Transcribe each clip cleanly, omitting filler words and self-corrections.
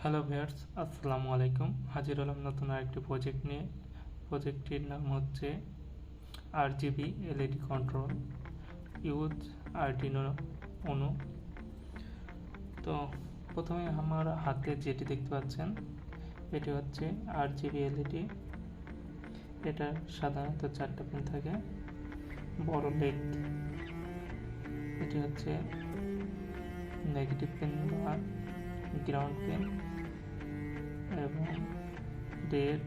Hello viewers, আসসালামু আলাইকুম। হাজির হলাম নতুন আরেকটি প্রজেক্ট নিয়ে। প্রজেক্টটির নাম হচ্ছে RGB LED control use Arduino Uno. তো প্রথমে আমার হাতে যেটি দেখতে পাচ্ছেন এটি হচ্ছে আরজিবি এলইডি। এটা সাধারণত 4টা পিন থাকে, বড় লেন্থ। এটি হচ্ছে নেগেটিভ পিন বা গ্রাউন্ড পিন, এবং রেড,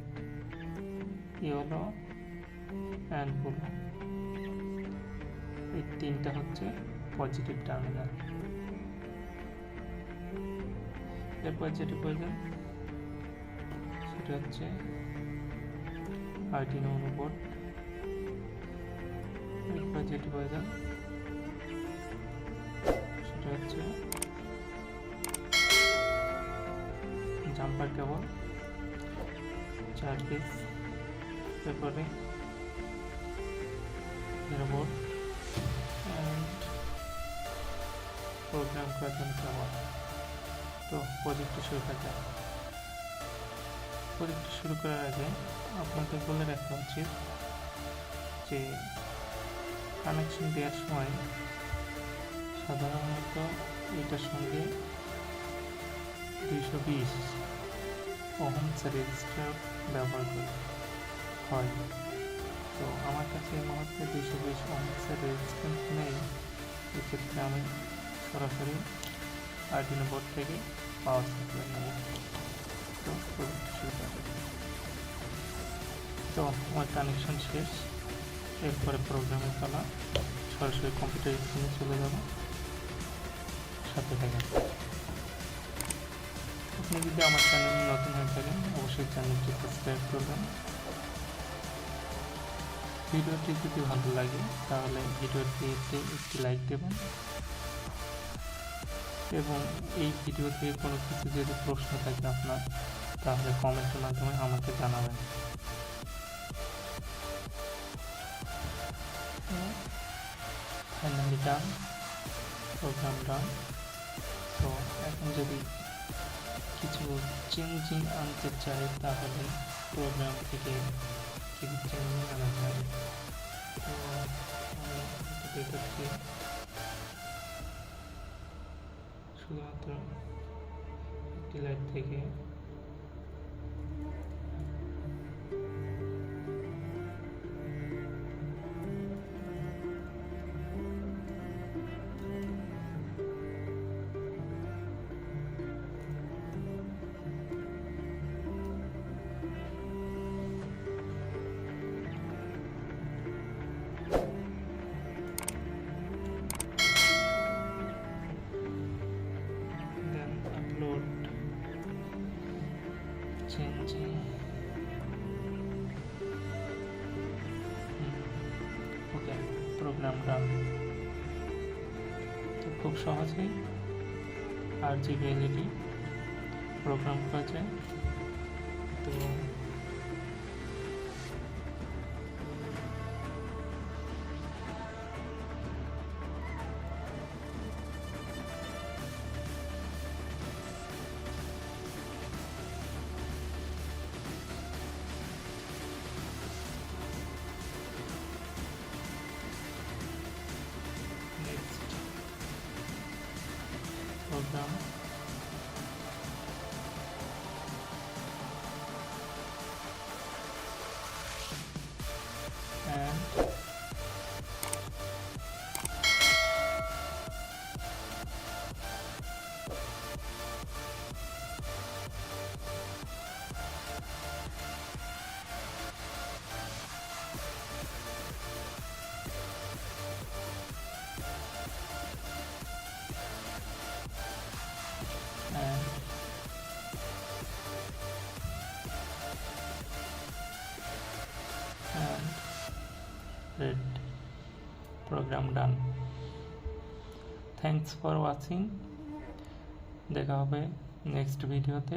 ইয়েলো অ্যান্ড ব্লু, এই 3টা হচ্ছে পজিটিভ টার্মিনাল। এরপর যেটি প্রয়োজন সেটা হচ্ছে আরডিনো উনো বোর্ড। এরপর যেটি প্রয়োজন সেটা হচ্ছে জাম্পার কেবল 4 পিস। এরপরে বোর্ড অ্যান্ড প্রোগ্রাম করার জন্য কেবল। তো প্রজেক্টটি শুরু করার আগে আপনাদের বলে রাখা উচিত যে কানেকশন দেওয়ার সময় সাধারণত এটার সঙ্গে 220 ওহমস রেজিস্টার ব্যবহার করা হয়। তো আমার কাছে এই মুহূর্তে 220 ওহমসের রেজিস্ট্যান্স নেই। এক্ষেত্রে আমি সরাসরি আরডিনো বোর্ড থেকে পাওয়ার সাপ্লাই নেব। তো প্রজেক্ট শুরু করা। তো আমার কানেকশন শেষ। এরপরে প্রোগ্রামে চলা, সরাসরি কম্পিউটার স্ক্রিনে চলে যাব। সাথে থাকেন। আপনি যদি আমার চ্যানেলে নতুন হয়ে থাকেন অবশ্যই চ্যানেলটি সাবস্ক্রাইব করবেন। ভিডিওটি যদি ভালো লাগে তাহলে ভিডিওটিতে একটি লাইক দেবেন, এবং এই ভিডিও থেকে কোনো কিছু যদি প্রশ্ন থাকে আপনার তাহলে কমেন্টের মাধ্যমে আমাকে জানাবেন। ফাইনালি ডান, প্রোগ্রাম ডান। তো এখন যদি কিছু চেঞ্জিং আনতে চাই তাহলে প্রোগ্রাম থেকে কিছু চেঞ্জিং আনা যায়। তো আমি দেখাচ্ছি শুধুমাত্র একটি লাইট থেকে upload changing ওকে, প্রোগ্রাম রান। তো খুব সহজেই আরজিবি এলইডি প্রোগ্রাম করা যায়। তো program and red, program done. Thanks for watching. দেখা হবে নেক্সট ভিডিওতে।